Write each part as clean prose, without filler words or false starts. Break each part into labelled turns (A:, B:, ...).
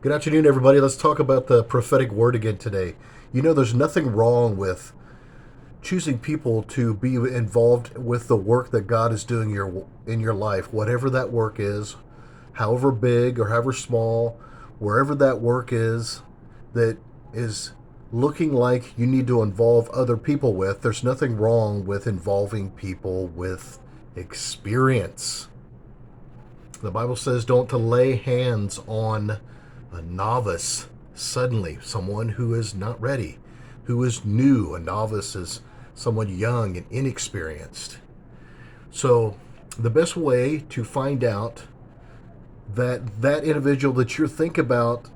A: Good afternoon, everybody. Let's talk about the prophetic word again today. There's nothing wrong with choosing people to be involved with the work that God is doing in your life, whatever that work is, however big or however small, wherever that work is that is looking like you need to involve other people with. There's nothing wrong with involving people with experience. The Bible says don't to lay hands on a novice suddenly, someone who is not ready, who is new. A novice is someone young and inexperienced. So, the best way to find out that individual that you're thinking about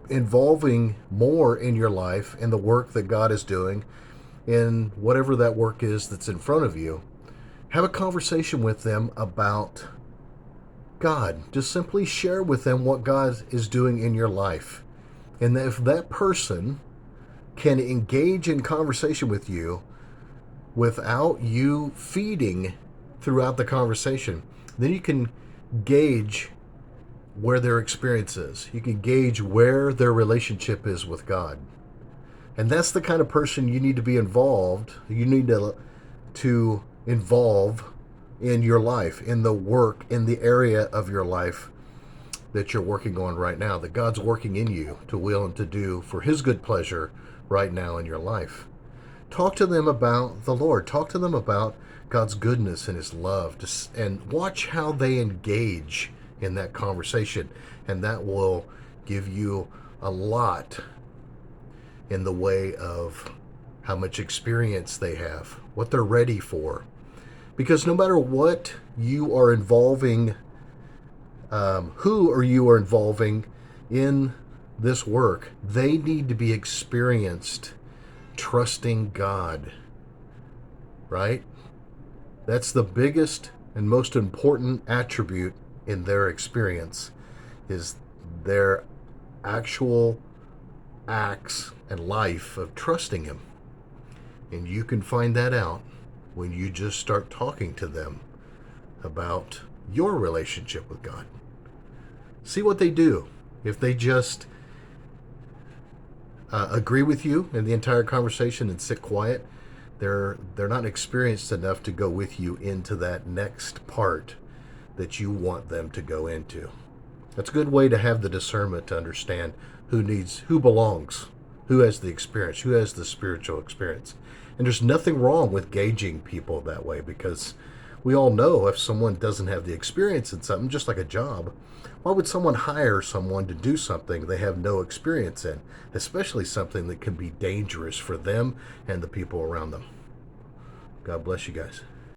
A: involving more in your life and the work that God is doing in whatever that work is that's in front of you, have a conversation with them about God. Just simply share with them what God is doing in your life. And if that person can engage in conversation with you without you feeding throughout the conversation, then you can gauge where their experience is. You can gauge where their relationship is with God. And that's the kind of person you need to be involved. You need to involve in your life, in the work, in the area of your life that you're working on right now, that God's working in you to will and to do for His good pleasure right now in your life. Talk to them about the Lord. Talk to them about God's goodness and His love, and watch how they engage in that conversation. And that will give you a lot in the way of how much experience they have, what they're ready for. Because no matter what you are involving, who or you are involving in this work, they need to be experienced trusting God, right? That's the biggest and most important attribute in their experience is their actual acts and life of trusting Him. And you can find that out when you just start talking to them about your relationship with God. See what they do. If they just agree with you in the entire conversation and sit quiet, they're not experienced enough to go with you into that next part that you want them to go into. That's a good way to have the discernment to understand who belongs, who has the experience, who has the spiritual experience. And there's nothing wrong with gauging people that way, because we all know if someone doesn't have the experience in something, just like a job, why would someone hire someone to do something they have no experience in, especially something that can be dangerous for them and the people around them? God bless you guys.